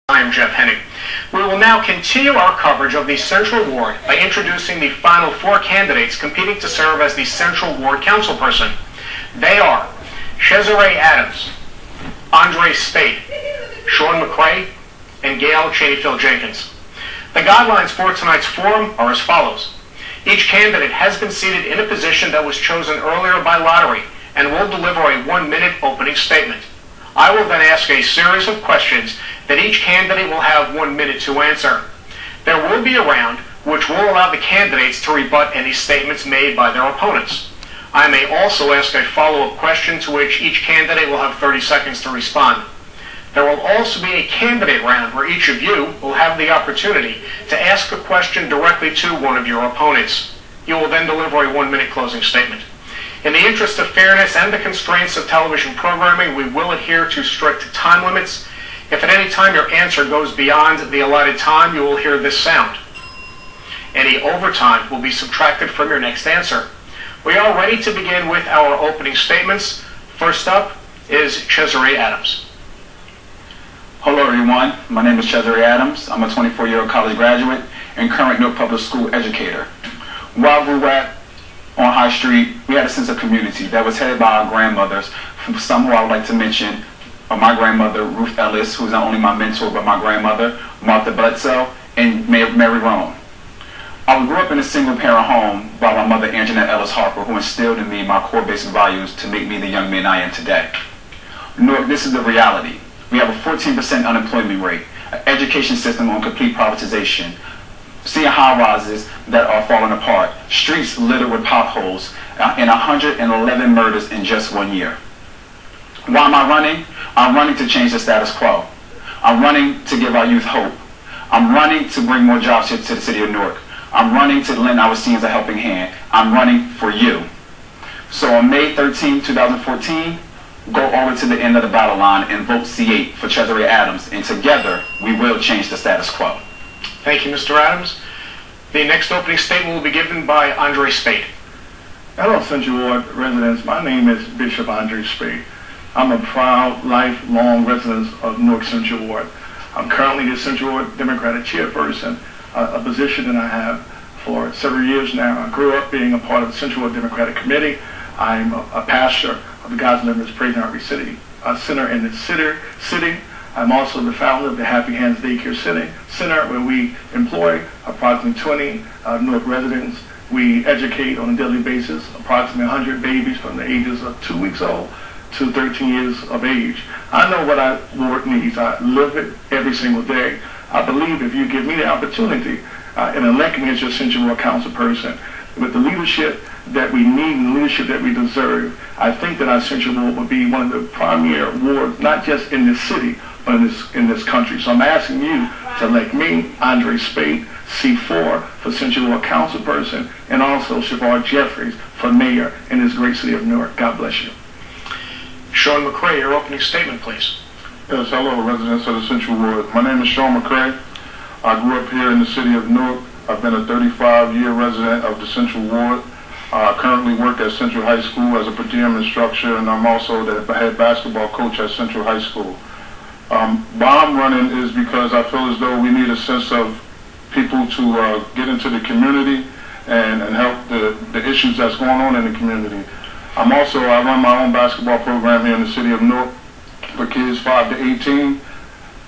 I am Jeff Hennig. We will now continue our coverage of the Central Ward by introducing the final four candidates competing to serve as the Central Ward councilperson. They are Czezre Adams, Speight, Shawn McCray, and Gayle Chaneyfield Jenkins. The guidelines for tonight's forum are as follows. Each candidate has been seated in a position that was chosen earlier by lottery and will deliver a 1-minute opening statement. I will then ask a series of questions that each candidate will have 1 minute to answer. There will be a round which will allow the candidates to rebut any statements made by their opponents. I may also ask a follow-up question to which each candidate will have 30 seconds to respond. There will also be a candidate round where each of you will have the opportunity to ask a question directly to one of your opponents. You will then deliver a 1-minute closing statement. In the interest of fairness and the constraints of television programming, we will adhere to strict time limits. If at any time your answer goes beyond the allotted time, you will hear this sound. Any overtime will be subtracted from your next answer. We are ready to begin with our opening statements. First up is Czezre Adams. Hello everyone, my name is Czezre Adams. I'm a 24-year-old college graduate and current Newark Public School educator. While we were on High Street, we had a sense of community that was headed by our grandmothers. Some who I would like to mention are my grandmother, Ruth Ellis, who is not only my mentor, but my grandmother, Martha Bledsoe, and Mary Roan. I grew up in a single-parent home by my mother, Anjanette Ellis Harper, who instilled in me my core basic values to make me the young man I am today. Newark, this is the reality. We have a 14% unemployment rate, an education system on complete privatization, seeing high-rises that are falling apart, streets littered with potholes, and 111 murders in just 1 year. Why am I running? I'm running to change the status quo. I'm running to give our youth hope. I'm running to bring more jobs here to the city of Newark. I'm running to lend our seniors a helping hand. I'm running for you. So on May 13, 2014, go over to the end of the battle line and vote C8 for Czezre Adams, and together we will change the status quo. Thank you, Mr. Adams. The next opening statement will be given by Speight. Hello, Central Ward residents. My name is Bishop Speight. I'm a proud, lifelong resident of Newark Central Ward. I'm currently the Central Ward Democratic chairperson, a position that I have for several years now. I grew up being a part of the Central Ward Democratic Committee. I'm a pastor of the God's Deliverance Praise and Outreach Center in the city. I'm also the founder of the Happy Hands Daycare Center, where we employ approximately 20 Newark residents. We educate on a daily basis approximately 100 babies from the ages of 2 weeks old to 13 years of age. I know what our Lord needs. I live it every single day. I believe if you give me the opportunity in electing as your Central Ward council person, with the leadership that we need and the leadership that we deserve, I think that our Central Ward will be one of the premier wards, not just in this city, but in this country. So I'm asking you to elect me, Speight, C4 for Central Ward councilperson, and also Shavar Jeffries for mayor in this great city of Newark. God bless you. Shawn McCray, your opening statement, please. Yes, hello, residents of the Central Ward. My name is Shawn McCray. I grew up here in the city of Newark. I've been a 35-year resident of the Central Ward. I currently work at Central High School as a per diem instructor, and I'm also the head basketball coach at Central High School. Why I'm running is because I feel as though we need a sense of people to get into the community and help the issues that's going on in the community. I run my own basketball program here in the city of Newark for kids 5 to 18.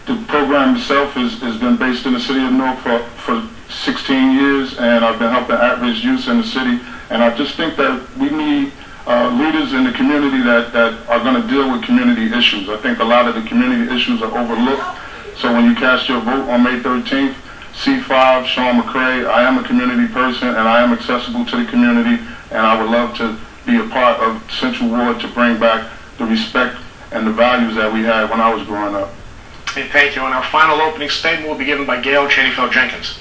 The program itself has been based in the city of Newark for 16 years, and I've been helping at-risk youth in the city. And I just think that we need leaders in the community that are going to deal with community issues. I think a lot of the community issues are overlooked. So when you cast your vote on May 13th, C5, Shawn McCray, I am a community person and I am accessible to the community, and I would love to be a part of Central Ward to bring back the respect and the values that we had when I was growing up. Thank you. And our final opening statement will be given by Gayle Chaneyfield Jenkins.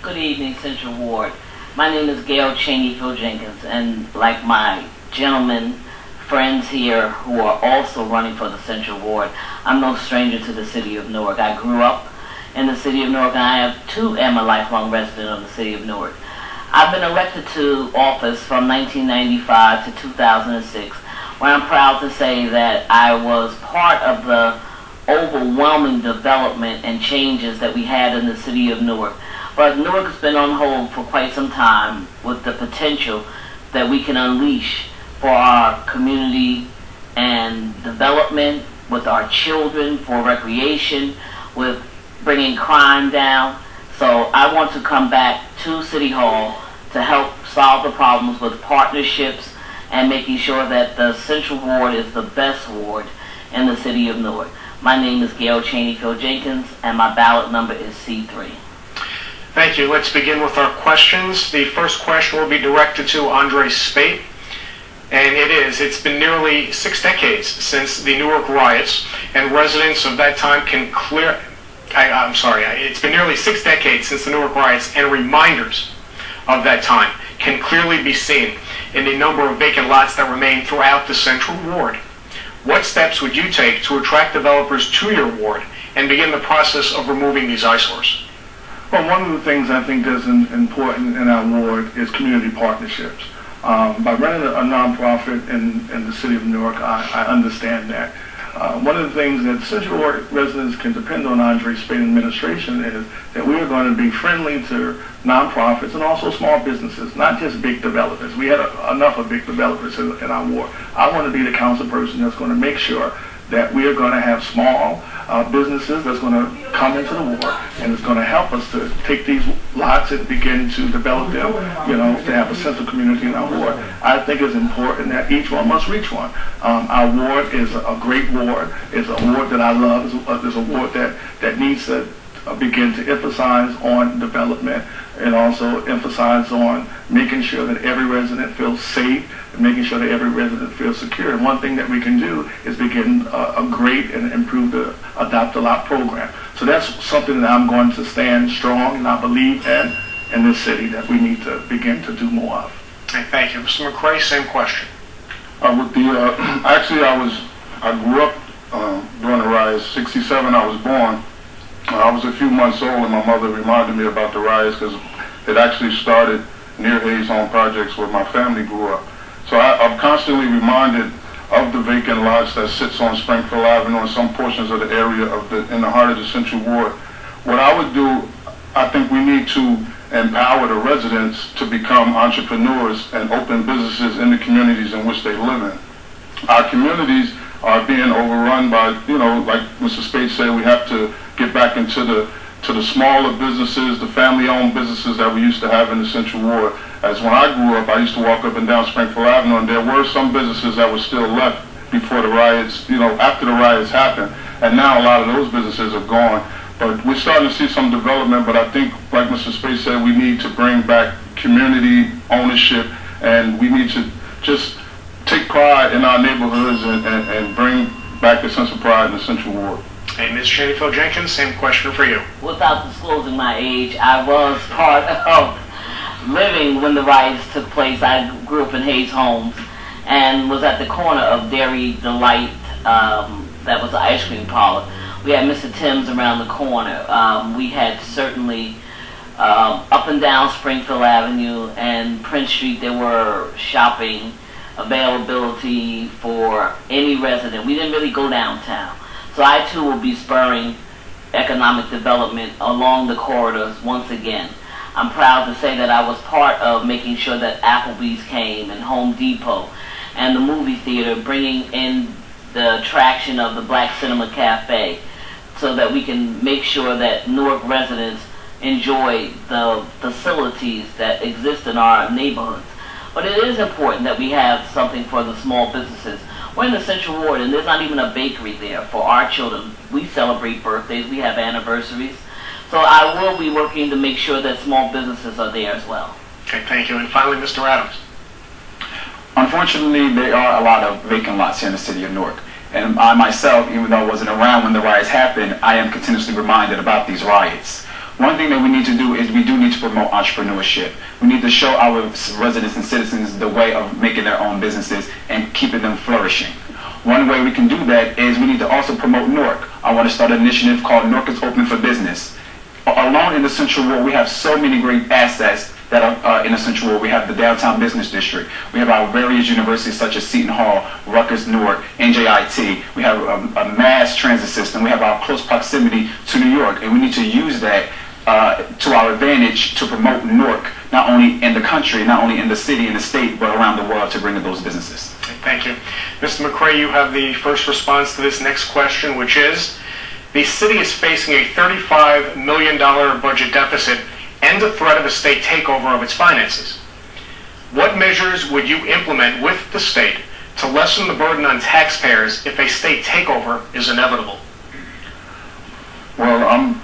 Good evening, Central Ward. My name is Gayle Chaneyfield Jenkins, and like my gentlemen friends here who are also running for the Central Ward, I'm no stranger to the city of Newark. I grew up in the city of Newark, and I am a lifelong resident of the city of Newark. I've been elected to office from 1995 to 2006, where I'm proud to say that I was part of the overwhelming development and changes that we had in the city of Newark. But Newark has been on hold for quite some time with the potential that we can unleash for our community and development, with our children, for recreation, with bringing crime down. So I want to come back to City Hall to help solve the problems with partnerships and making sure that the Central Ward is the best ward in the city of Newark. My name is Gayle Chaneyfield Jenkins, and my ballot number is C3. Thank you. Let's begin with our questions. The first question will be directed to Andre Speight, and it's been nearly 6 decades since the Newark riots, and residents of that time can it's been nearly 6 decades since the Newark riots, and reminders of that time can clearly be seen in the number of vacant lots that remain throughout the Central Ward. What steps would you take to attract developers to your ward and begin the process of removing these eyesores? Well, one of the things I think that's important in our ward is community partnerships. By running a nonprofit in the city of Newark, I understand that. One of the things that Central Ward residents can depend on Andre Speight administration is that we are going to be friendly to nonprofits and also small businesses, not just big developers. We had enough of big developers in our ward. I want to be the council person that's going to make sure that we are going to have small businesses that's going to come into the ward, and it's going to help us to take these lots and begin to develop them, to have a sense of community in our ward. I think it's important that each one must reach one. Our ward is a great ward. It's a ward that I love. It's a ward that needs to begin to emphasize on development and also emphasize on making sure that every resident feels safe and making sure that every resident feels secure. And one thing that we can do is begin a great and improve the Adopt a Lot program. So that's something that I'm going to stand strong and I believe in this city that we need to begin to do more of. Okay, thank you. Mr. McCray, same question. I grew up during the riots. 67, I was born. I was a few months old, and my mother reminded me about the riots because it actually started near Hayes Home Projects where my family grew up. So I'm constantly reminded of the vacant lots that sits on Springfield Avenue and some portions of the area in the heart of the Central Ward. What I would do, I think we need to empower the residents to become entrepreneurs and open businesses in the communities in which they live in. Our communities are being overrun by, like Mr. Speight said, we have to get back into the smaller businesses, the family-owned businesses that we used to have in the Central Ward. As when I grew up, I used to walk up and down Springfield Avenue, and there were some businesses that were still left before the riots, after the riots happened. And now a lot of those businesses are gone. But we're starting to see some development, but I think, like Mr. Speight said, we need to bring back community ownership, and we need to just take pride in our neighborhoods and bring back a sense of pride in the Central Ward. Hey, Ms. Chaneyfield Jenkins, same question for you. Without disclosing my age, I was part of living when the riots took place. I grew up in Hayes Homes and was at the corner of Dairy Delight, that was an ice cream parlor. We had Mr. Tim's around the corner. We had certainly up and down Springfield Avenue and Prince Street, there were shopping availability for any resident. We didn't really go downtown. So I too will be spurring economic development along the corridors once again. I'm proud to say that I was part of making sure that Applebee's came and Home Depot and the movie theater, bringing in the attraction of the Black Cinema Cafe so that we can make sure that Newark residents enjoy the facilities that exist in our neighborhoods. But it is important that we have something for the small businesses. We're in the Central Ward, and there's not even a bakery there for our children. We celebrate birthdays, we have anniversaries. So I will be working to make sure that small businesses are there as well. Okay, thank you. And finally, Mr. Adams. Unfortunately, there are a lot of vacant lots here in the city of Newark. And I myself, even though I wasn't around when the riots happened, I am continuously reminded about these riots. One thing that we need to do is we do need to promote entrepreneurship. We need to show our residents and citizens the way of making their own businesses and keeping them flourishing. One way we can do that is we need to also promote Newark. I want to start an initiative called Newark is Open for Business. Alone in the Central Ward, we have so many great assets that are in the Central Ward. We have the Downtown Business District. We have our various universities such as Seton Hall, Rutgers, Newark, NJIT. We have a mass transit system. We have our close proximity to New York, and we need to use that to our advantage to promote Newark, not only in the country, not only in the city and the state, but around the world to bring in those businesses. Thank you. Mr. McCray, you have the first response to this next question, which is, the city is facing a $35 million budget deficit and the threat of a state takeover of its finances. What measures would you implement with the state to lessen the burden on taxpayers if a state takeover is inevitable? Well,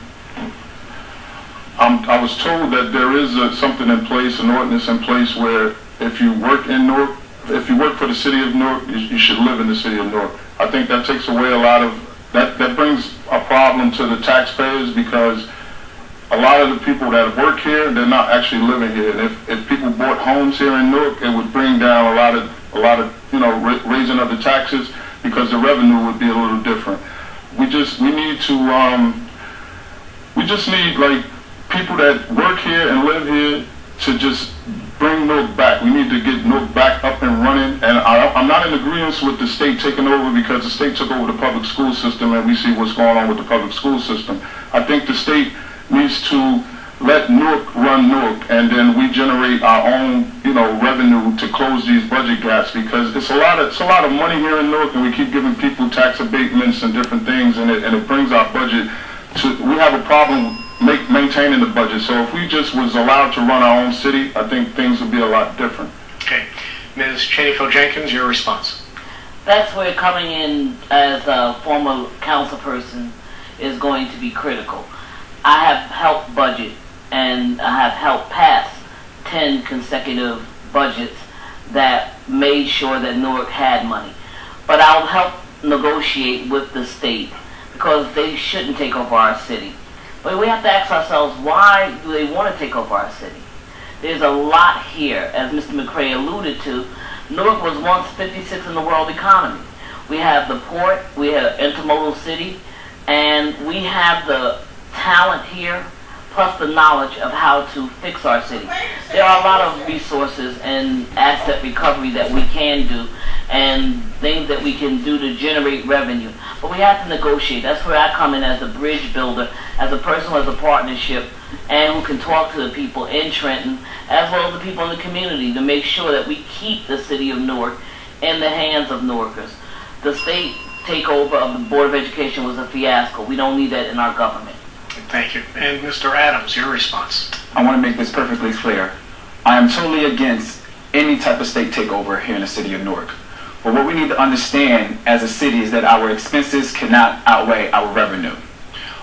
I was told that there is something in place, an ordinance in place, where if you work in Newark, if you work for the city of Newark, you should live in the city of Newark. I think that takes away a lot of, that brings a problem to the taxpayers, because a lot of the people that work here, they're not actually living here. And if people bought homes here in Newark, it would bring down a lot of raising of the taxes, because the revenue would be a little different. We just need like people that work here and live here to just bring Newark back. We need to get Newark back up and running. And I'm not in agreement with the state taking over, because the state took over the public school system, and we see what's going on with the public school system. I think the state needs to let Newark run Newark, and then we generate our own, revenue to close these budget gaps, because it's a lot of money here in Newark, and we keep giving people tax abatements and different things, and it brings our budget to. We have a problem maintaining the budget. So if we just was allowed to run our own city, I think things would be a lot different. Okay. Ms. Chaneyfield Jenkins, your response. That's where coming in as a former council person is going to be critical. I have helped budget, and I have helped pass 10 consecutive budgets that made sure that Newark had money. But I'll help negotiate with the state, because they shouldn't take over our city. But we have to ask ourselves, why do they want to take over our city? There's a lot here, as Mr. McCray alluded to. Newark was once 56th in the world economy. We have the port, we have intermodal city, and we have the talent here, plus the knowledge of how to fix our city. There are a lot of resources and asset recovery that we can do, and things that we can do to generate revenue. But we have to negotiate. That's where I come in as a bridge builder, as a person who has a partnership and who can talk to the people in Trenton, as well as the people in the community, to make sure that we keep the city of Newark in the hands of Newarkers. The state takeover of the Board of Education was a fiasco. We don't need that in our government. Thank you. And Mr. Adams, your response. I want to make this perfectly clear. I am totally against any type of state takeover here in the city of Newark. But what we need to understand as a city is that our expenses cannot outweigh our revenue.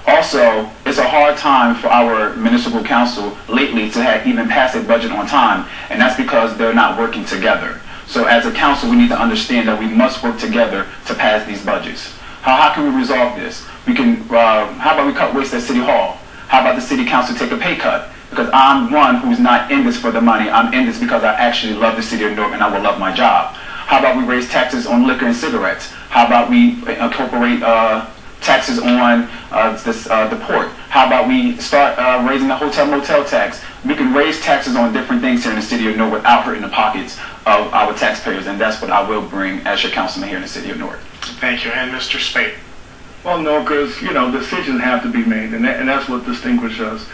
Also, it's a hard time for our municipal council lately to even pass a budget on time, and that's because they're not working together. So as a council, we need to understand that we must work together to pass these budgets. How can we resolve this? We can, how about we cut waste at City Hall? How about the city council take a pay cut? Because I'm one who's not in this for the money. I'm in this because I actually love the city of Newark and I will love my job. How about we raise taxes on liquor and cigarettes? How about we incorporate taxes on the port? How about we start raising the hotel motel tax? We can raise taxes on different things here in the city of Newark without hurting the pockets of our taxpayers, and that's what I will bring as your councilman here in the city of Newark. Thank you. And Mr. Speight. Well, Newarkers, decisions have to be made, and that's what distinguishes us.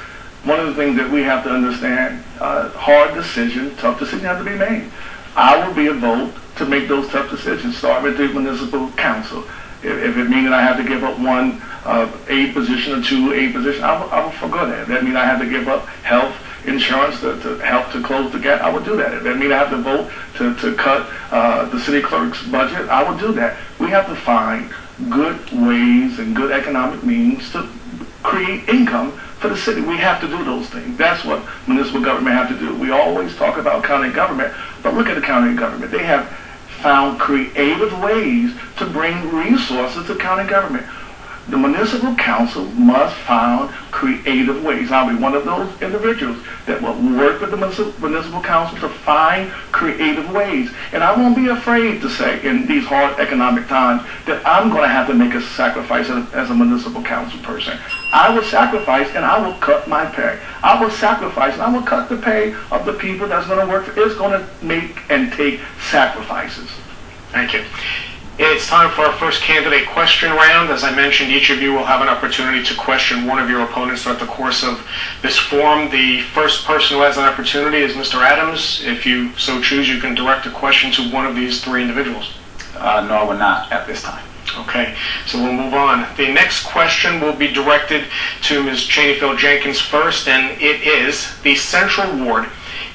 One of the things that we have to understand, hard decisions, tough decisions have to be made. I will be a vote to make those tough decisions, start with the municipal council. If it means that I have to give up one aid position or two aid positions, I will forgo that. That means I have to give up health insurance to help to close the gap. I would do that. If that means I have to vote to cut the city clerk's budget, I would do that. We have to find good ways and good economic means to create income for the city. We have to do those things. That's what municipal government have to do. We always talk about county government, but look at the county government. They have found creative ways to bring resources to county government. The municipal council must find creative ways. I'll be one of those individuals that will work with the municipal council to find creative ways. And I won't be afraid to say in these hard economic times that I'm going to have to make a sacrifice as a municipal council person. I will sacrifice and I will cut my pay. I will sacrifice and I will cut the pay of the people that's going to work for. It's going to make and take sacrifices. Thank you. It's time for our first candidate question round. As I mentioned, each of you will have an opportunity to question one of your opponents throughout the course of this forum. The first person who has an opportunity is Mr. Adams. If you so choose, you can direct a question to one of these three individuals. No, I will not at this time. Okay, so we'll move on. The next question will be directed to Ms. Chaneyfield Jenkins first, and it is: the Central Ward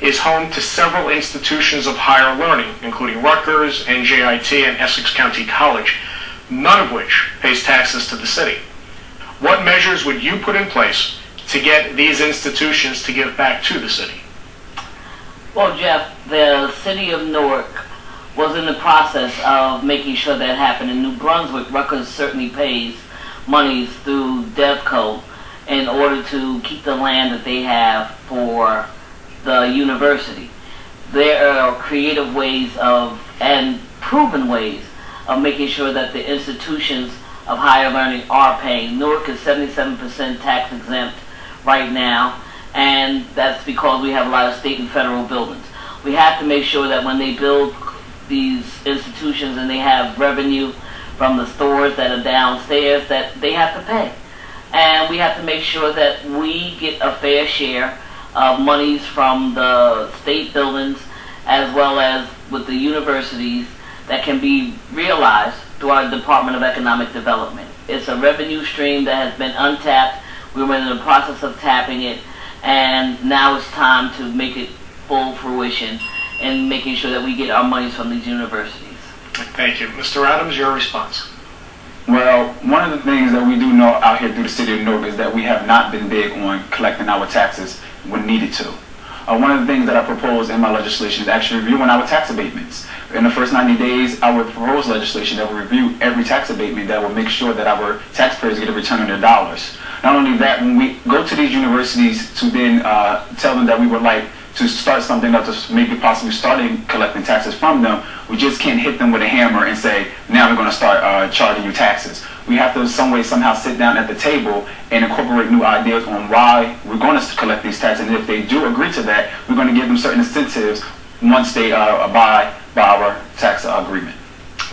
is home to several institutions of higher learning, including Rutgers, NJIT, and Essex County College, none of which pays taxes to the city. What measures would you put in place to get these institutions to give back to the city? Well, Jeff, the city of Newark was in the process of making sure that happened. In New Brunswick, Rutgers certainly pays monies through DevCo in order to keep the land that they have for the university. There are creative ways of, and proven ways of making sure that the institutions of higher learning are paying. Newark is 77% tax exempt right now, and that's because we have a lot of state and federal buildings. We have to make sure that when they build these institutions and they have revenue from the stores that are downstairs, that they have to pay. And we have to make sure that we get a fair share of monies from the state buildings as well as with the universities that can be realized through our Department of Economic Development. It's a revenue stream that has been untapped. We were in the process of tapping it, and now it's time to make it full fruition and making sure that we get our monies from these universities. Thank you. Mr. Adams, your response. Well, one of the things that we do know out here through the city of Newark is that we have not been big on collecting our taxes when needed to. One of the things that I propose in my legislation is actually reviewing our tax abatements. In the first 90 days, I would propose legislation that will review every tax abatement that will make sure that our taxpayers get a return on their dollars. Not only that, when we go to these universities to then tell them that we would like to start something up to maybe possibly starting collecting taxes from them, we just can't hit them with a hammer and say, now we're going to start charging you taxes. We have to some way, somehow sit down at the table and incorporate new ideas on why we're going to collect these taxes. And if they do agree to that, we're going to give them certain incentives once they abide by our tax agreement.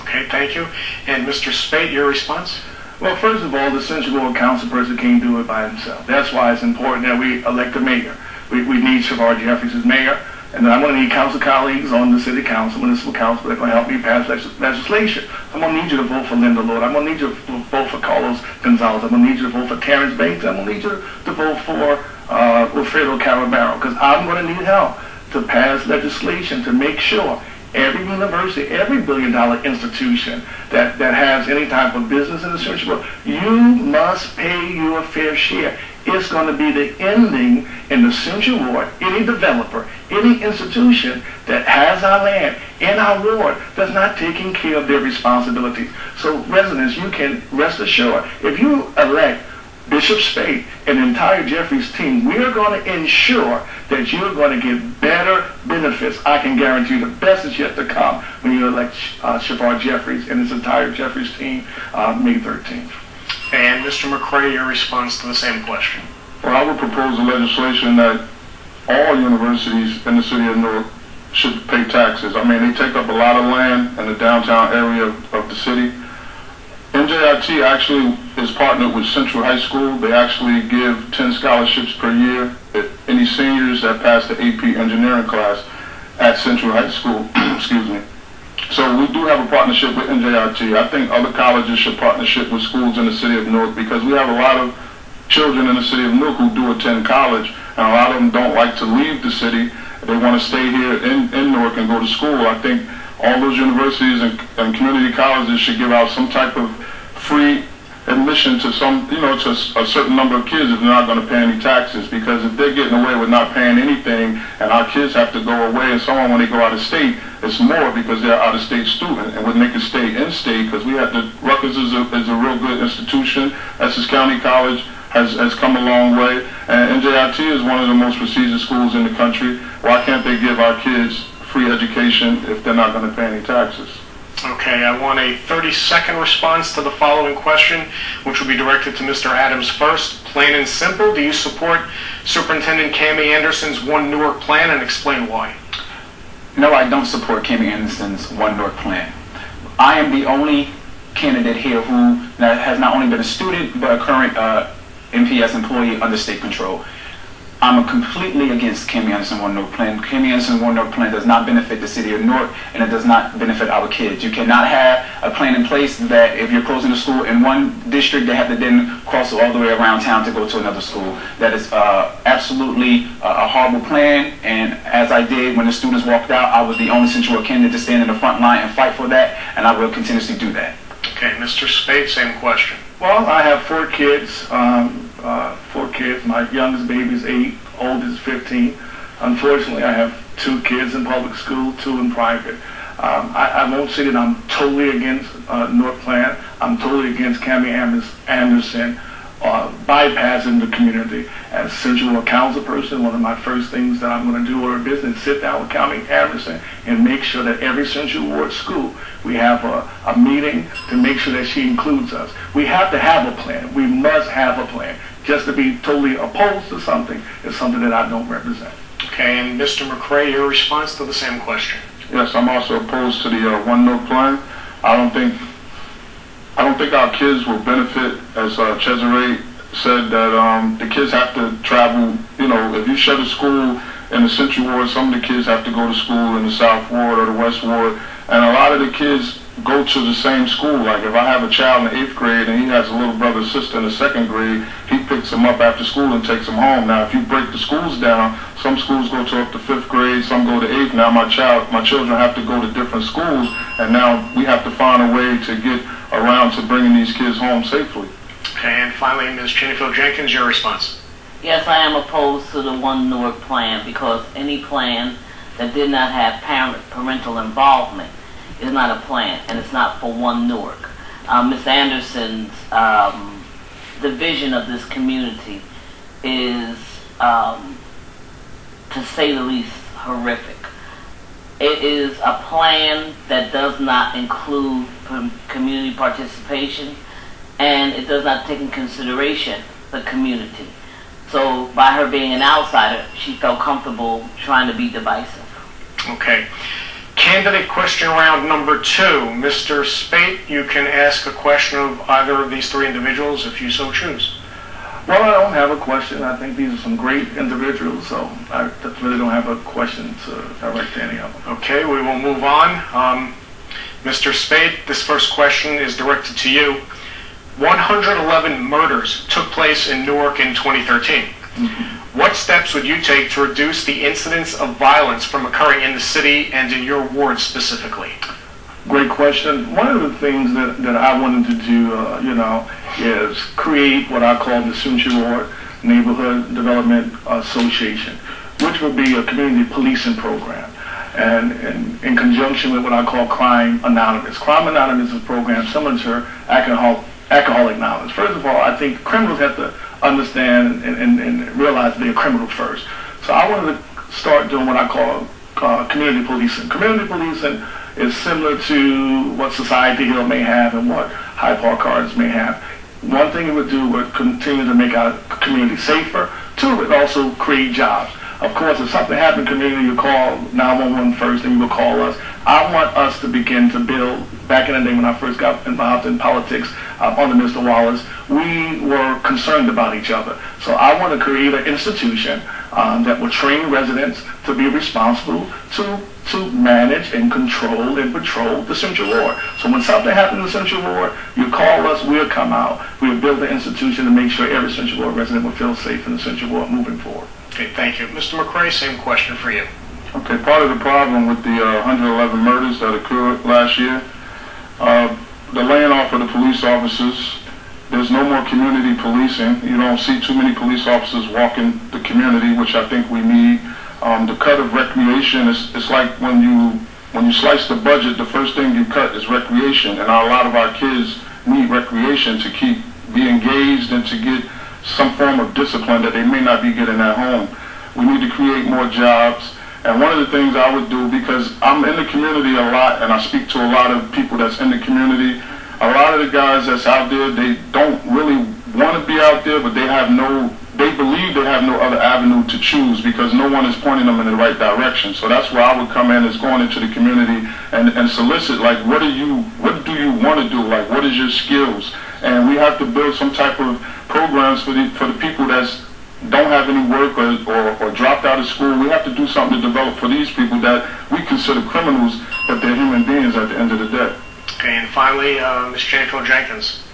Okay, thank you. And Mr. Speight, your response? Well, first of all, the Central Ward council person can't do it by himself. That's why it's important that we elect a mayor. We need Czezre Jeffries as mayor, and then I'm going to need council colleagues on the city council, municipal council, that are going to help me pass legislation. I'm going to need you to vote for Linda Lord. I'm going to need you to vote for Carlos Gonzalez. I'm going to need you to vote for Terrence Bates. I'm going to need you to vote for Wilfredo Carabaro, because I'm going to need help to pass legislation to make sure every university, every billion-dollar institution that has any type of business in the Central Ward, you must pay your fair share. It's going to be the ending in the Central Ward. Any developer, any institution that has our land in our ward that's not taking care of their responsibilities. So residents, you can rest assured, if you elect Bishop Speight and the entire Jeffries team, we are going to ensure that you're going to get better benefits. I can guarantee you the best is yet to come when you elect Czezre Jeffries and his entire Jeffries team May 13th. And Mr. McCray, your response to the same question. Well, I would propose a legislation that all universities in the city of Newark should pay taxes. I mean, they take up a lot of land in the downtown area of the city. NJIT actually is partnered with Central High School. They actually give 10 scholarships per year to any seniors that pass the AP engineering class at Central High School. Excuse me. So we do have a partnership with NJIT. I think other colleges should partnership with schools in the city of Newark, because we have a lot of children in the city of Newark who do attend college, and a lot of them don't like to leave the city. They want to stay here in Newark and go to school. I think all those universities and community colleges should give out some type of free admission to to a certain number of kids if they're not going to pay any taxes, because if they're getting away with not paying anything and our kids have to go away, and someone when they go out of state, it's more because they're out of state student, and when they can stay in state, because we have Rutgers is a real good institution. Essex County College has come a long way. And NJIT is one of the most prestigious schools in the country. Why can't they give our kids free education if they're not going to pay any taxes? Okay, I want a 30-second response to the following question, which will be directed to Mr. Adams first. Plain and simple, do you support Superintendent Cami Anderson's One Newark plan, and explain why? No, I don't support Cami Anderson's One Newark plan. I am the only candidate here who has not only been a student, but a current MPS employee under state control. I'm completely against Cami Anderson's One Newark plan. Cami Anderson's One Newark plan does not benefit the city of Newark, and it does not benefit our kids. You cannot have a plan in place that if you're closing a school in one district, they have to then cross all the way around town to go to another school. That is absolutely a horrible plan, and as I did when the students walked out, I was the only Central Ward candidate to stand in the front line and fight for that, and I will continuously do that. Okay, Mr. Speight, same question. Well, I have 4 kids. 4 kids. My youngest baby is 8, oldest is 15. Unfortunately, I have 2 kids in public school, 2 in private. I won't say that I'm totally against Newark plan. I'm totally against Cami Anderson bypassing the community. As Central Ward council person, one of my first things that I'm going to do with her business is sit down with Cami Anderson and make sure that every Central Ward school, we have a meeting to make sure that she includes us. We have to have a plan. We must have a plan. Just to be totally opposed to something is something that I don't represent. Okay, and Mr. McCray, your response to the same question. Yes, I'm also opposed to the One Newark plan. I don't think our kids will benefit, as Czezre said, that the kids have to travel. You know, if you shut a school in the Central Ward, some of the kids have to go to school in the South Ward or the West Ward, and a lot of the kids go to the same school. Like if I have a child in the 8th grade and he has a little brother or sister in the 2nd grade, he picks them up after school and takes them home. Now, if you break the schools down, some schools go to up to 5th grade, some go to 8th. Now my children have to go to different schools, and now we have to find a way to get around to bringing these kids home safely. Okay, and finally, Ms. Chaneyfield Jenkins, your response. Yes, I am opposed to the One Newark plan because any plan that did not have parental involvement is not a plan, and it's not for One Newark. Ms. Anderson's the vision of this community is, to say the least, horrific. It is a plan that does not include community participation, and it does not take in consideration the community. So by her being an outsider, she felt comfortable trying to be divisive. Okay. Candidate question round number 2. Mr. Speight, you can ask a question of either of these 3 individuals if you so choose. Well, I don't have a question. I think these are some great individuals, so I really don't have a question to direct to any of them. Okay, we will move on. Mr. Speight, this first question is directed to you. 111 murders took place in Newark in 2013. What steps would you take to reduce the incidence of violence from occurring in the city and in your ward specifically? Great question. One of the things that I wanted to do, is create what I call the Central Ward Neighborhood Development Association, which would be a community policing program, and in conjunction with what I call Crime Anonymous. Crime Anonymous is a program similar to Alcoholic Anonymous. First of all, I think criminals have to understand and realize they're a criminal first. So I wanted to start doing what I call community policing. Community policing is similar to what Society Hill may have and what Hyde Park Gardens may have. One thing it would do would continue to make our community safer. 2, it would also create jobs. Of course, if something happened in the community, you call 911 first, and you will call us. I want us to begin to build. Back in the day when I first got involved in politics under Mr. Wallace, we were concerned about each other. So I want to create an institution that will train residents to be responsible to manage and control and patrol the Central Ward. So when something happens in the Central Ward, you call us, we'll come out. We'll build an institution to make sure every Central Ward resident will feel safe in the Central Ward moving forward. Okay, thank you. Mr. McCray, same question for you. Okay, part of the problem with the 111 murders that occurred last year, the laying off of the police officers. There's no more community policing. You don't see too many police officers walking the community, which I think we need. The cut of recreation it's like when you slice the budget, the first thing you cut is recreation, and a lot of our kids need recreation to be engaged and to get some form of discipline that they may not be getting at home. We need to create more jobs. And one of the things I would do, because I'm in the community a lot and I speak to a lot of people that's in the community, a lot of the guys that's out there, they don't really want to be out there, but they believe they have no other avenue to choose because no one is pointing them in the right direction. So that's where I would come in, is going into the community and solicit, like, what do you want to do? Like, what is your skills? And we have to build some type of programs for the people that's don't have any work or dropped out of school. We have to do something to develop for these people that we consider criminals, but they're human beings at the end of the day. Okay, and finally, Ms. Chaneyfield Jenkins.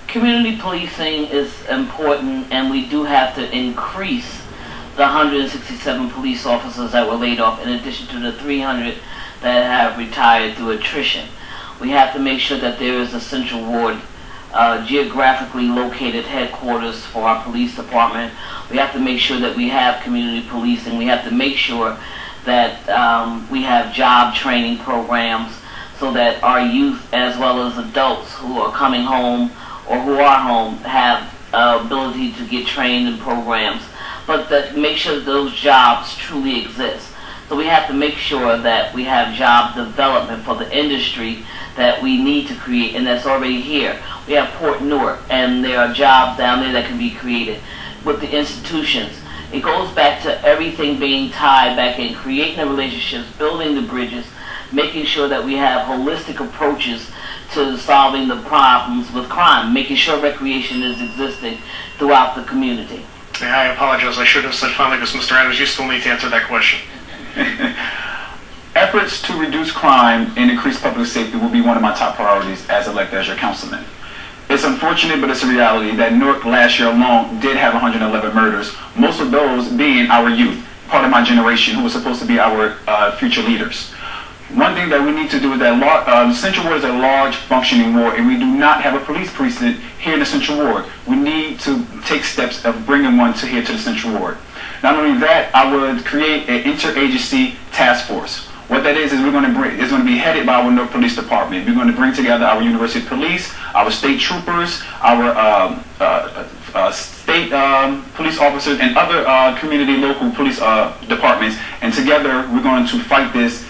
Community policing is important, and we do have to increase the 167 police officers that were laid off, in addition to the 300 that have retired through attrition. We have to make sure that there is a central ward, geographically located headquarters for our police department. We have to make sure that we have community policing. We have to make sure that we have job training programs so that our youth as well as adults who are coming home or who are home have ability to get trained in programs, but that make sure that those jobs truly exist. So we have to make sure that we have job development for the industry that we need to create, and that's already here. We have Port Newark, and there are jobs down there that can be created with the institutions. It goes back to everything being tied back in, creating the relationships, building the bridges, making sure that we have holistic approaches to solving the problems with crime, making sure recreation is existing throughout the community. Yeah, I apologize. I should have said finally, because Mr. Adams, you still need to answer that question. Efforts to reduce crime and increase public safety will be one of my top priorities as elected as your councilman. It's unfortunate, but it's a reality that Newark last year alone did have 111 murders, most of those being our youth, part of my generation, who was supposed to be our future leaders. One thing that we need to do is that Central Ward is a large functioning ward, and we do not have a police precinct here in the Central Ward. We need to take steps of bringing one here to the Central Ward. Not only that, I would create an interagency task force. What that is we're going to be headed by our Newark Police Department. We're going to bring together our University Police, our state troopers, our state police officers, and other community local police departments, and together we're going to fight this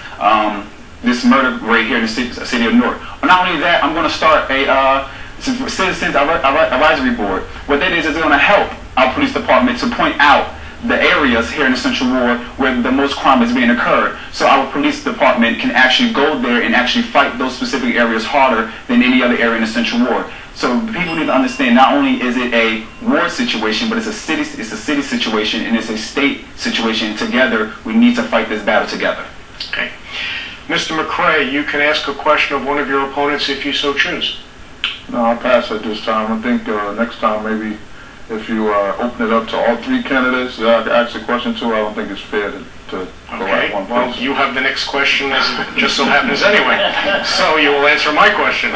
murder rate here in the city of Newark. But not only that, I'm going to start a citizens advisory board. What that is going to help our police department to point out the areas here in the Central Ward where the most crime is being occurred, so our police department can actually go there and actually fight those specific areas harder than any other area in the Central Ward. So people need to understand, not only is it a ward situation, but it's a city situation, and it's a state situation. Together, we need to fight this battle together. Okay. Mr. McCray, you can ask a question of one of your opponents if you so choose. No, I'll pass at this time. I think next time maybe if you open it up to all three candidates that I can ask a question to, I don't think it's fair to go at one person. Well, you have the next question, as it just so happens anyway. So you will answer my question.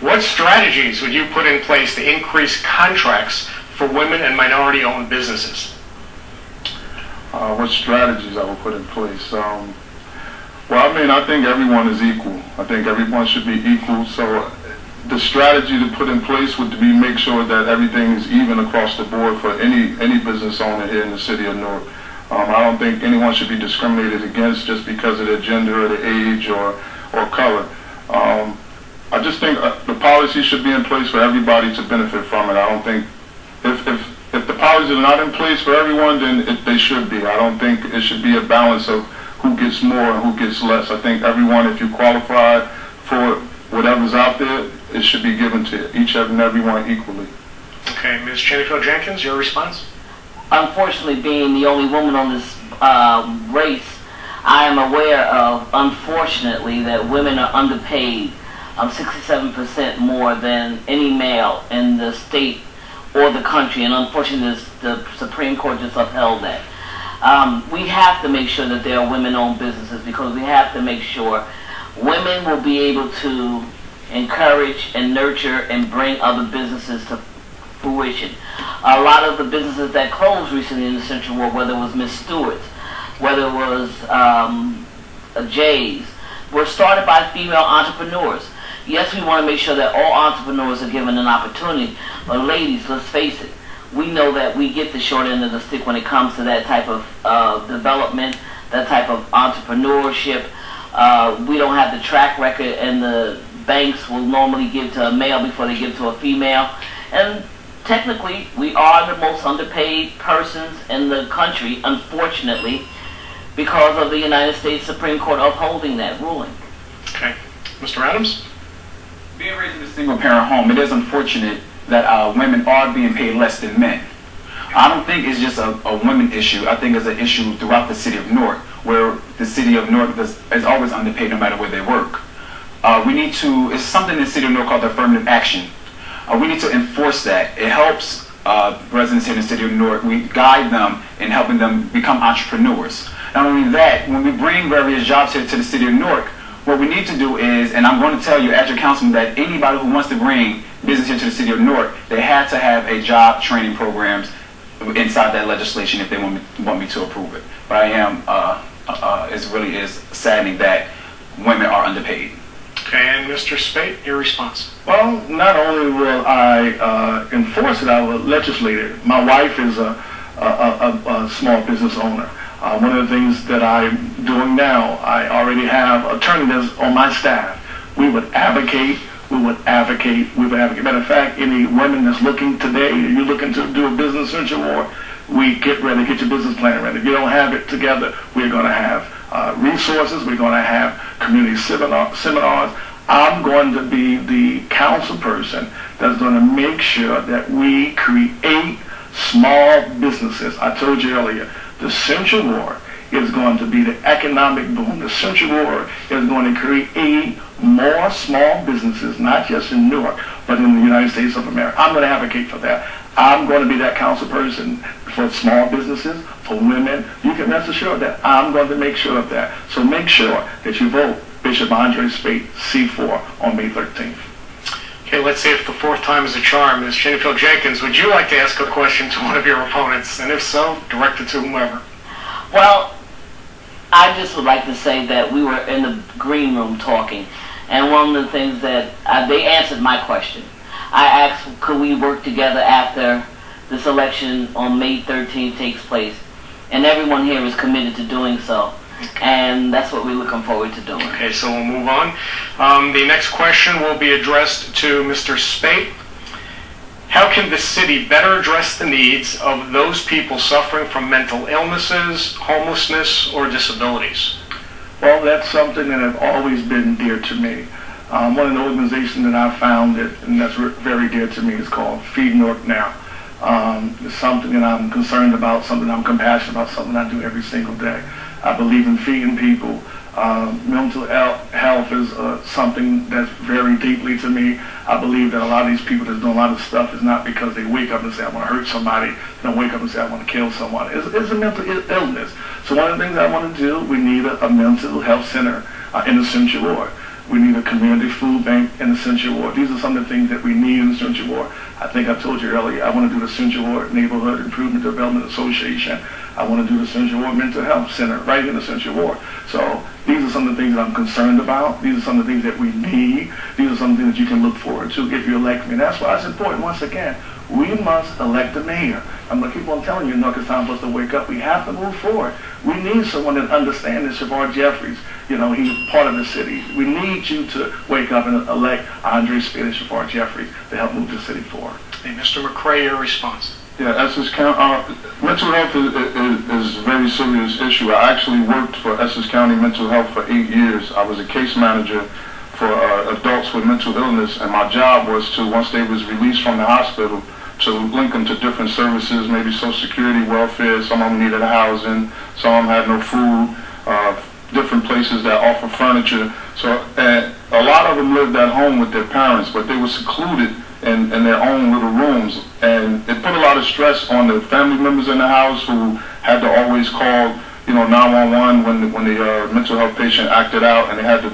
What strategies would you put in place to increase contracts for women and minority-owned businesses? What strategies I would put in place? Well, I mean, I think everyone is equal. I think everyone should be equal. So the strategy to put in place would be make sure that everything is even across the board for any business owner here in the city of Newark. I don't think anyone should be discriminated against just because of their gender or their age or color. I just think the policy should be in place for everybody to benefit from it. I don't think if the policies are not in place for everyone, then they should be. I don't think it should be a balance of who gets more and who gets less. I think everyone, if you qualify for whatever's out there, it should be given to each and everyone equally. Okay, Ms. Chaneyfield Jenkins, your response? Unfortunately, being the only woman on this race, I am aware of, unfortunately, that women are underpaid 67% more than any male in the state or the country, and unfortunately the Supreme Court just upheld that. We have to make sure that there are women-owned businesses, because we have to make sure women will be able to encourage and nurture and bring other businesses to fruition. A lot of the businesses that closed recently in the Central Ward, whether it was Miss Stewart's, whether it was Jay's, were started by female entrepreneurs. Yes, we want to make sure that all entrepreneurs are given an opportunity, but ladies, let's face it, we know that we get the short end of the stick when it comes to that type of development, that type of entrepreneurship. We don't have the track record, and the banks will normally give to a male before they give to a female. And technically, we are the most underpaid persons in the country, unfortunately, because of the United States Supreme Court upholding that ruling. Okay. Mr. Adams? Being raised in a single-parent home, it is unfortunate that women are being paid less than men. I don't think it's just a women issue. I think it's an issue throughout the city of Newark, where the city of Newark is always underpaid no matter where they work. It's something in the city of Newark called affirmative action. We need to enforce that. It helps residents here in the city of Newark. We guide them in helping them become entrepreneurs. Not only that, when we bring various jobs here to the city of Newark, what we need to do is, and I'm going to tell you as your councilman, that anybody who wants to bring business here to the city of Newark, they have to have a job training programs inside that legislation if they want me to approve it. But I am, it really is saddening that women are underpaid. Okay, and Mr. Speight, your response. Well, not only will I enforce it, I will legislate it. My wife is a small business owner. One of the things that I'm doing now, I already have attorneys on my staff. We would advocate. Matter of fact, any women that's looking today, you're looking to do a business in Ward, we get ready, get your business plan ready. If you don't have it together, we're going to have resources. We're going to have community seminars. I'm going to be the council person that's going to make sure that we create small businesses. I told you earlier, the Central Ward is going to be the economic boom. The Central Ward is going to create more small businesses, not just in Newark, but in the United States of America. I'm going to advocate for that. I'm going to be that council person for small businesses, for women. You can rest assured that I'm going to make sure of that. So make sure that you vote Bishop Andre Speight C4 on May 13th. Okay, let's see if the fourth time is a charm. Ms. Chaneyfield Jenkins, would you like to ask a question to one of your opponents? And if so, direct it to whomever. Well, I just would like to say that we were in the green room talking, and one of the things that they answered my question. I asked, could we work together after this election on May 13th takes place? And everyone here is committed to doing so. And that's what we're looking forward to doing. Okay, so we'll move on. The next question will be addressed to Mr. Speight. How can the city better address the needs of those people suffering from mental illnesses, homelessness, or disabilities? Well, that's something that has always been dear to me. One of the organizations that I founded, and that's very dear to me, is called Feed Newark Now. It's something that I'm concerned about, something I'm compassionate about, something I do every single day. I believe in feeding people. Mental health is something that's very deeply to me. I believe that a lot of these people that do a lot of stuff is not because they wake up and say, I want to hurt somebody. They don't wake up and say, I want to kill someone. It's a mental illness. So one of the things I want to do, we need a mental health center in the Central Ward. We need a community food bank in the Central Ward. These are some of the things that we need in the Central Ward. I think I told you earlier, I want to do the Central Ward Neighborhood Improvement Development Association. I want to do the Central Ward Mental Health Center right in the Central Ward. So these are some of the things that I'm concerned about. These are some of the things that we need. These are some things that you can look forward to if you elect me. And that's why it's important, once again, we must elect the mayor. I'm going to keep on telling you, it's time for us to wake up. We have to move forward. We need someone that understands this. Shavar Jeffries, he's part of the city. We need you to wake up and elect Andre Speight and Shavar Jeffries to help move the city forward. Hey, Mr. McCray, your response. Yeah, Essex County, mental health is a very serious issue. I actually worked for Essex County Mental Health for 8 years. I was a case manager for adults with mental illness, and my job was to, once they was released from the hospital, to link them to different services, maybe Social Security, welfare. Some of them needed housing, some of them had no food, different places that offer furniture. So a lot of them lived at home with their parents, but they were secluded in their own little rooms, and it put a lot of stress on the family members in the house who had to always call 911 when the mental health patient acted out, and they had to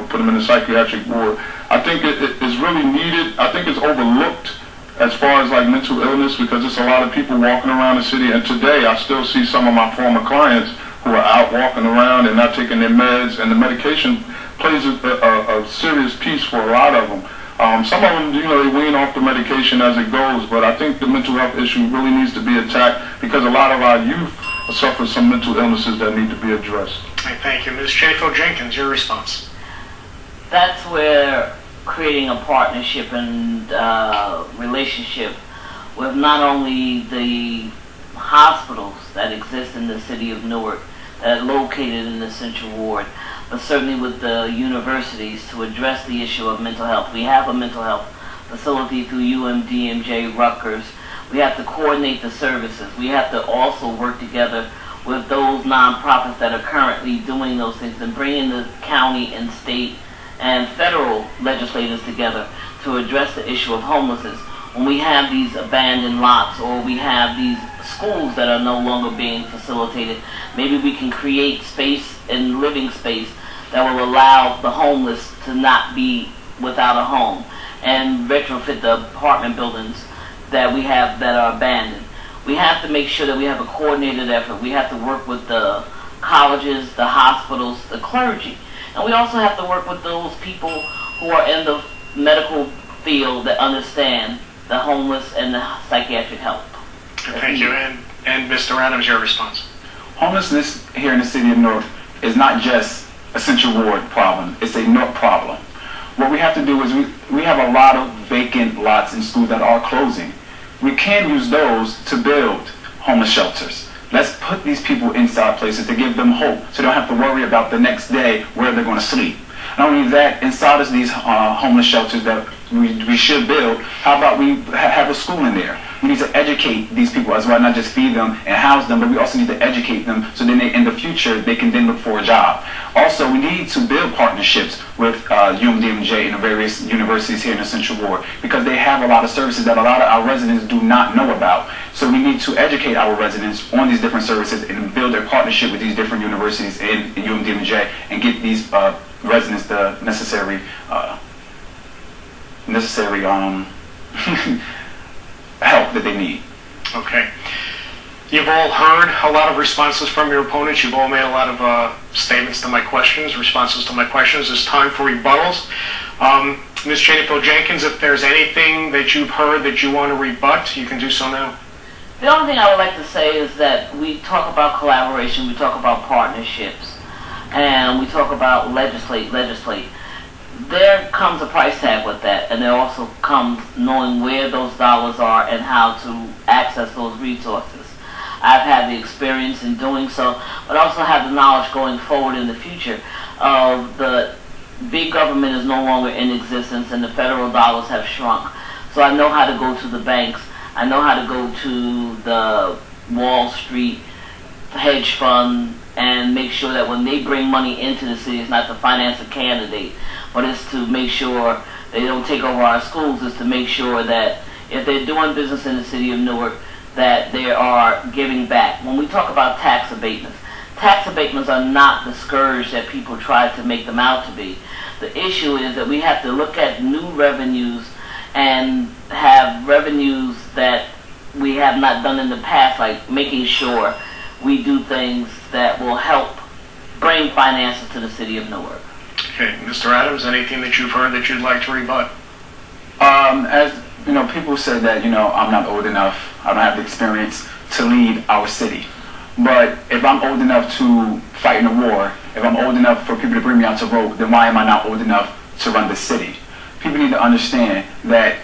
put them in the psychiatric ward. I think it's really needed. I think it's overlooked as far as like mental illness, because it's a lot of people walking around the city, and today I still see some of my former clients who are out walking around and not taking their meds, and the medication plays a serious piece for a lot of them. Some of them, they wean off the medication as it goes, but I think the mental health issue really needs to be attacked because a lot of our youth suffer some mental illnesses that need to be addressed. Right, thank you. Ms. Chaneyfield Jenkins, your response. That's where creating a partnership and relationship with not only the hospitals that exist in the city of Newark that are located in the Central Ward, but certainly with the universities to address the issue of mental health. We have a mental health facility through UMDMJ Rutgers. We have to coordinate the services. We have to also work together with those nonprofits that are currently doing those things and bringing the county and state and federal legislators together to address the issue of homelessness. When we have these abandoned lots or we have these schools that are no longer being facilitated, maybe we can create space and living space that will allow the homeless to not be without a home and retrofit the apartment buildings that we have that are abandoned. We have to make sure that we have a coordinated effort. We have to work with the colleges, the hospitals, the clergy. And we also have to work with those people who are in the medical field that understand the homeless and the psychiatric help. Thank you. And Mr. Adams, your response. Homelessness here in the city of Newark is not just a Central Ward problem. It's a Newark problem. What we have to do is we have a lot of vacant lots in schools that are closing. We can use those to build homeless shelters. Let's put these people inside places to give them hope so they don't have to worry about the next day where they're going to sleep. Not only that, inside of these homeless shelters that we should build, how about we have a school in there? We need to educate these people as well, not just feed them and house them, but we also need to educate them so then in the future they can then look for a job. Also, we need to build partnerships with UMDMJ and the various universities here in the Central Ward because they have a lot of services that a lot of our residents do not know about. So we need to educate our residents on these different services and build a partnership with these different universities in UMDMJ and get these residents the necessary help that they need. Okay. You've all heard a lot of responses from your opponents. You've all made a lot of statements to my questions, responses to my questions. It's time for rebuttals. Ms. Chaneyfield Jenkins, if there's anything that you've heard that you want to rebut, you can do so now. The only thing I would like to say is that we talk about collaboration, we talk about partnerships, and we talk about legislate. There comes a price tag with that, and there also comes knowing where those dollars are and how to access those resources. I've had the experience in doing so, but also have the knowledge going forward in the future of the big government is no longer in existence and the federal dollars have shrunk. So I know how to go to the banks. I know how to go to the Wall Street hedge fund and make sure that when they bring money into the city, it's not to finance a candidate, but it's to make sure they don't take over our schools. It's to make sure that if they're doing business in the city of Newark, that they are giving back. When we talk about tax abatements are not the scourge that people try to make them out to be. The issue is that we have to look at new revenues and have revenues that we have not done in the past, like making sure we do things that will help bring finances to the city of Newark. Okay, Mr. Adams, anything that you've heard that you'd like to rebut? As you know, people say that I'm not old enough, I don't have the experience to lead our city. But if I'm old enough to fight in a war, if I'm old enough for people to bring me out to vote, then why am I not old enough to run the city? People need to understand that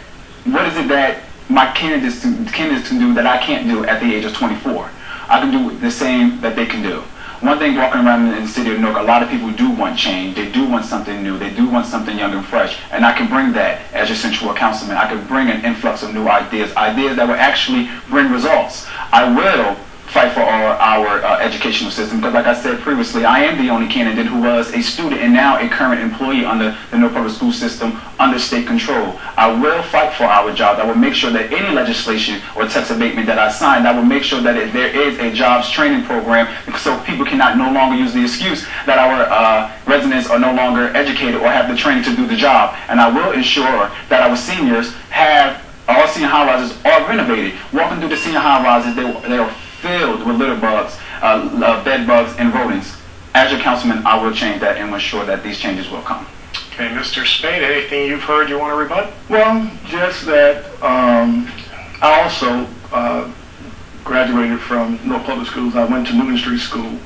what is it that my candidates can do that I can't do at the age of 24? I can do the same that they can do. One thing walking around in the city of Newark, a lot of people do want change. They do want something new. They do want something young and fresh. And I can bring that as your Central Ward councilman. I can bring an influx of new ideas that will actually bring results. I will fight for our educational system because, like I said previously, I am the only candidate who was a student and now a current employee under the Newark Public School System under state control. I will fight for our jobs. I will make sure that any legislation or tax abatement that I sign, I will make sure that there is a jobs training program so people cannot no longer use the excuse that our residents are no longer educated or have the training to do the job. And I will ensure that our seniors have, all senior high rises are renovated. Walking through the senior high rises, they are filled with litter bugs, bed bugs, and rodents. As your councilman, I will change that and ensure that these changes will come. Okay, Mr. Speight, anything you've heard you want to rebut? Well, just that I also graduated from Newark Public Schools. I went to Newton Street School.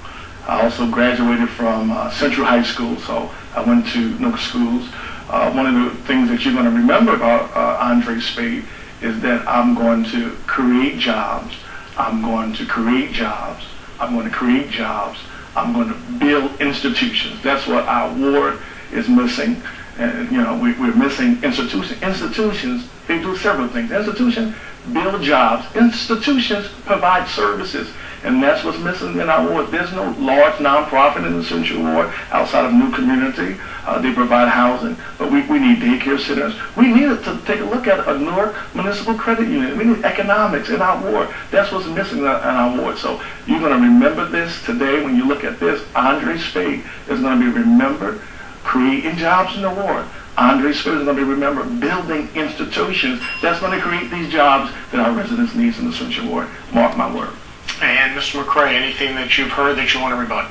I also graduated from Central High School, so I went to Newark schools. One of the things that you're going to remember about Andre Speight is that I'm going to create jobs. I'm going to create jobs. I'm going to create jobs. I'm going to build institutions. That's what our ward is missing. And, you know, we're missing institutions. Institutions, they do several things. Institutions build jobs. Institutions provide services. And that's what's missing in our ward. There's no large nonprofit in the Central Ward outside of New Community. They provide housing, but we need daycare centers. We need to take a look at a Newark Municipal Credit Union. We need economics in our ward. That's what's missing in our ward. So you're going to remember this today when you look at this. Andre Speight is going to be remembered creating jobs in the ward. Andre Speight is going to be remembered building institutions that's going to create these jobs that our residents need in the Central Ward. Mark my word. And Mr. McCray, anything that you've heard that you want to rebut?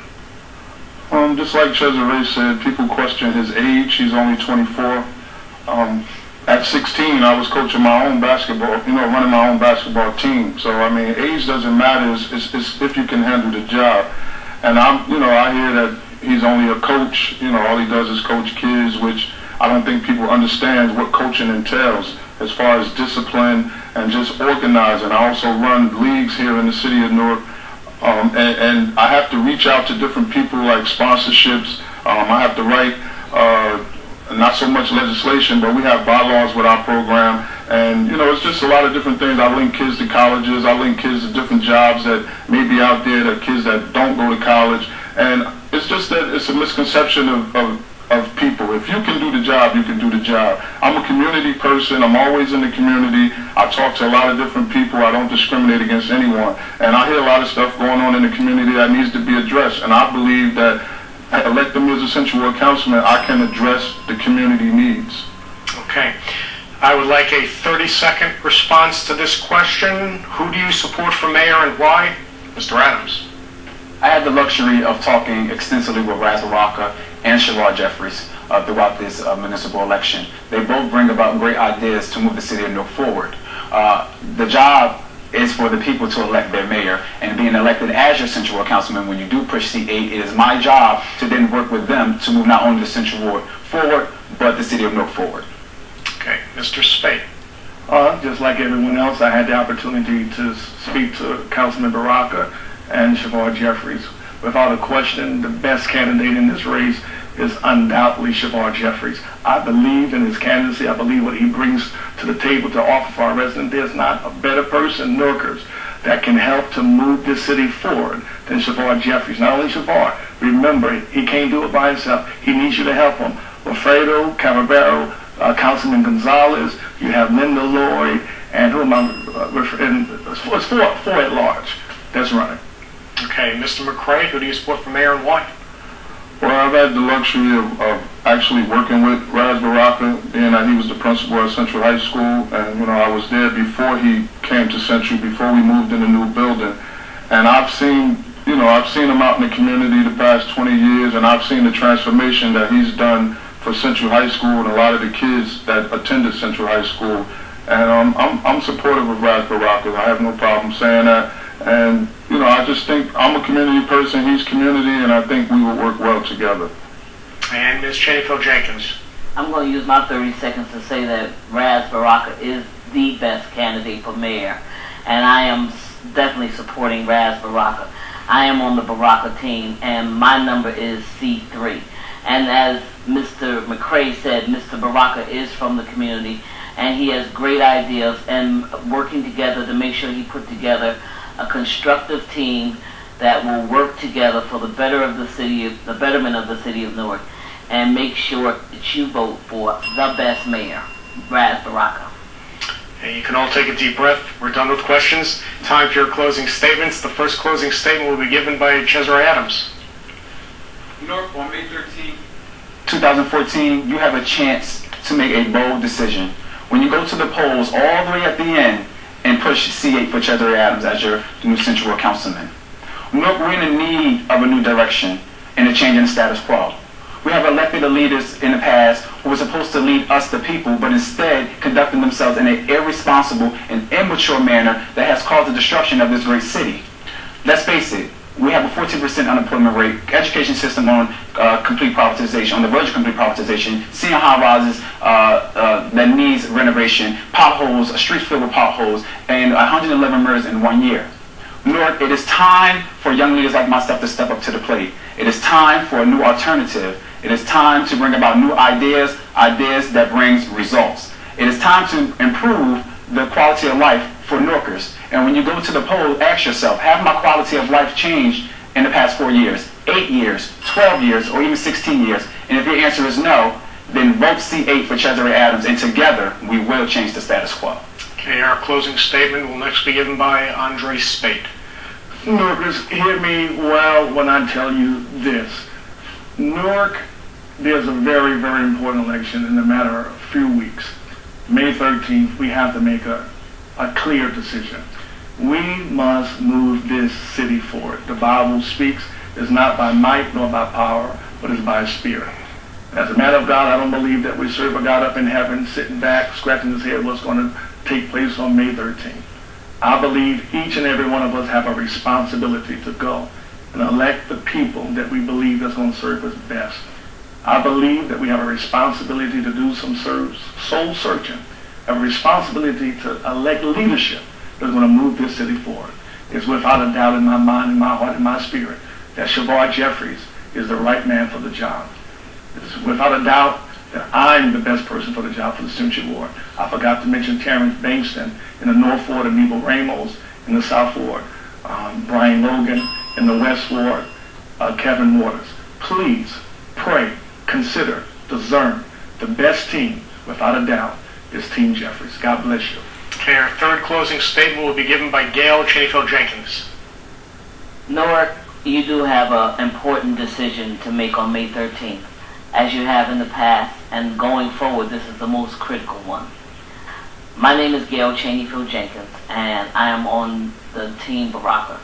Just like Czezre said, people question his age. He's only 24. At 16, I was coaching my own basketball, running my own basketball team. So, I mean, age doesn't matter. It's if you can handle the job. And I hear that he's only a coach. All he does is coach kids, which I don't think people understand what coaching entails as far as discipline and just organizing. I also run leagues here in the city of Newark, and I have to reach out to different people like sponsorships. I have to write not so much legislation, but we have bylaws with our program, and it's just a lot of different things. I link kids to colleges, I link kids to different jobs that may be out there, that kids that don't go to college, and it's just that it's a misconception of people. If you can do the job, you can do the job. I'm a community person. I'm always in the community. I talk to a lot of different people. I don't discriminate against anyone. And I hear a lot of stuff going on in the community that needs to be addressed. And I believe that, elected me as a Central Ward councilman, I can address the community needs. Okay. I would like a 30-second response to this question. Who do you support for mayor and why? Mr. Adams. I had the luxury of talking extensively with Raz Baraka and Shavard Jeffries throughout this municipal election. They both bring about great ideas to move the city of Newark forward. The job is for the people to elect their mayor, and being elected as your Central Ward councilman, when you do push C8, it is my job to then work with them to move not only the Central Ward forward, but the city of Newark forward. Okay, Mr. Speight. Just like everyone else, I had the opportunity to speak to Councilman Baraka and Shavard Jeffries. Without a question, the best candidate in this race is undoubtedly Shavard Jeffries. I believe in his candidacy. I believe what he brings to the table to offer for our residents. There's not a better person, Newarkers, that can help to move this city forward than Shavard Jeffries. Not only Shavard, remember, he can't do it by himself. He needs you to help him. Wilfredo, Caballero, Councilman Gonzalez, you have Linda Lloyd, and who am I referring? It's four at large that's running. Okay, Mr. McCray, who do you support for mayor and why? Well, I've had the luxury of actually working with Raz Baraka, being that he was the principal at Central High School, and I was there before he came to Central, before we moved in the new building, and I've seen him out in the community the past 20 years, and I've seen the transformation that he's done for Central High School and a lot of the kids that attended Central High School, and I'm supportive of Raz Baraka. I have no problem saying that. And, I just think I'm a community person, he's community, and I think we will work well together. And Ms. Chaneyfield Jenkins. I'm going to use my 30 seconds to say that Raz Baraka is the best candidate for mayor, and I am definitely supporting Raz Baraka. I am on the Baraka team, and my number is C3. And as Mr. McCray said, Mr. Baraka is from the community, and he has great ideas, and working together to make sure he put together a constructive team that will work together for the betterment of the city of Newark, and make sure that you vote for the best mayor, Raz Baraka. And you can all take a deep breath. We're done with questions. Time for your closing statements. The first closing statement will be given by Czezre Adams. Newark, on May 13, 2014, you have a chance to make a bold decision. When you go to the polls all the way at the end, and push C8 for Czezre Adams as your new Central Ward councilman. Newark, we're in need of a new direction and a change in the status quo. We have elected leaders in the past who were supposed to lead us the people, but instead conducting themselves in an irresponsible and immature manner that has caused the destruction of this great city. Let's face it, we have a 14% unemployment rate, education system on complete privatization, on the verge of complete privatization, senior high-rises that needs renovation, potholes, streets filled with potholes, and 111 murders in 1 year. Newark, it is time for young leaders like myself to step up to the plate. It is time for a new alternative. It is time to bring about new ideas, ideas that brings results. It is time to improve the quality of life for Newarkers. And when you go to the poll, ask yourself, have my quality of life changed in the past 4 years, 8 years, 12 years, or even 16 years? And if your answer is no, then vote C8 for Czezre Adams, and together we will change the status quo. Okay, our closing statement will next be given by Andre Speight. Newarkers, hear me well when I tell you this. Newark, there's a very, very important election in a matter of a few weeks. May 13th, we have to make a clear decision. We must move this city forward. The Bible speaks, it's not by might nor by power, but it's by spirit. As a man of God, I don't believe that we serve a God up in heaven, sitting back, scratching his head what's going to take place on May 13th. I believe each and every one of us have a responsibility to go and elect the people that we believe is going to serve us best. I believe that we have a responsibility to do some soul searching, a responsibility to elect leadership that's going to move this city forward. It's without a doubt in my mind, in my heart, in my spirit, that Shavar Jeffries is the right man for the job. It's without a doubt that I'm the best person for the job for the Central Ward. I forgot to mention Terrence Bankston in the North Ward, and Nebo Ramos in the South Ward, Brian Logan in the West Ward, Kevin Waters. Please pray, consider, discern. The best team, without a doubt, is Team Jeffries. God bless you. Okay, our third closing statement will be given by Gayle Chaneyfield Jenkins. Newark, you do have an important decision to make on May 13th. As you have in the past, and going forward, this is the most critical one. My name is Gayle Chaneyfield Jenkins, and I am on the Team Baraka.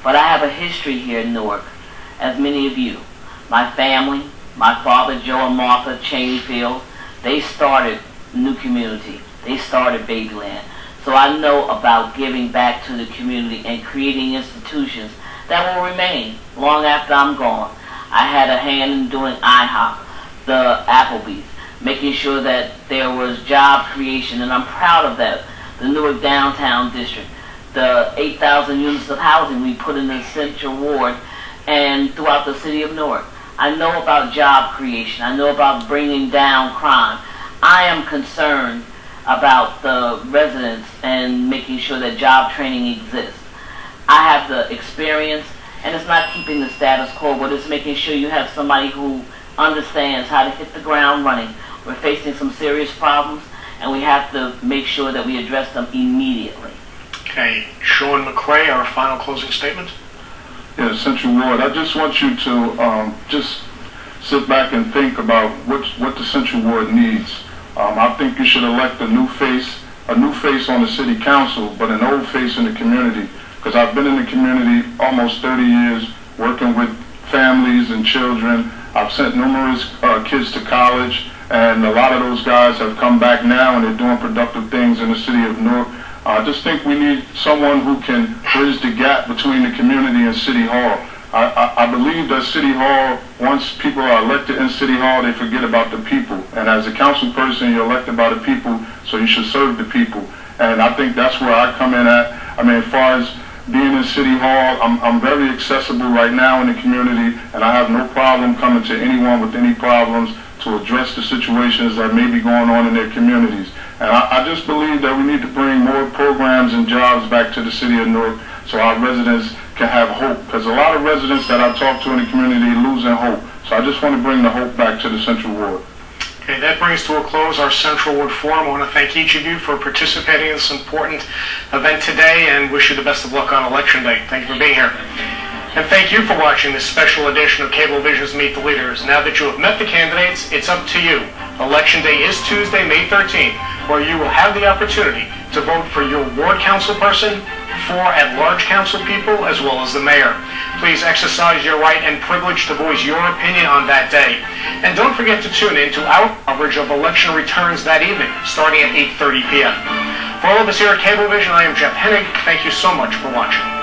But I have a history here in Newark, as many of you. My family, my father, Joe and Martha Chaneyfield, they started New Community. They started Babyland. So I know about giving back to the community and creating institutions that will remain long after I'm gone. I had a hand in doing IHOP, the Applebee's, making sure that there was job creation, and I'm proud of that. The Newark Downtown District, the 8,000 units of housing we put in the Central Ward and throughout the city of Newark. I know about job creation. I know about bringing down crime. I am concerned about the residents and making sure that job training exists. I have the experience. And it's not keeping the status quo, but it's making sure you have somebody who understands how to hit the ground running. We're facing some serious problems, and we have to make sure that we address them immediately. Okay, Shawn McCray, our final closing statement. Yeah, Central Ward, I just want you to just sit back and think about what the Central Ward needs. I think you should elect a new face on the city council, but an old face in the community. Because I've been in the community almost 30 years, working with families and children. I've sent numerous kids to college, and a lot of those guys have come back now, and they're doing productive things in the city of Newark. I just think we need someone who can bridge the gap between the community and City Hall. I believe that City Hall, once people are elected in City Hall, they forget about the people. And as a council person, you're elected by the people, so you should serve the people. And I think that's where I come in at. I mean, as far as being in City Hall, I'm very accessible right now in the community, and I have no problem coming to anyone with any problems to address the situations that may be going on in their communities. And I just believe that we need to bring more programs and jobs back to the city of Newark so our residents can have hope. Because a lot of residents that I talk to in the community are losing hope. So I just want to bring the hope back to the Central Ward. Okay, that brings to a close our Central Ward Forum. I want to thank each of you for participating in this important event today and wish you the best of luck on Election Day. Thank you for being here. And thank you for watching this special edition of Cablevision's Meet the Leaders. Now that you have met the candidates, it's up to you. Election Day is Tuesday, May 13th, where you will have the opportunity to vote for your ward council person, 4 at-large council people, as well as the mayor. Please exercise your right and privilege to voice your opinion on that day. And don't forget to tune in to our coverage of election returns that evening, starting at 8:30 p.m. For all of us here at Cablevision, I am Jeff Hennig. Thank you so much for watching.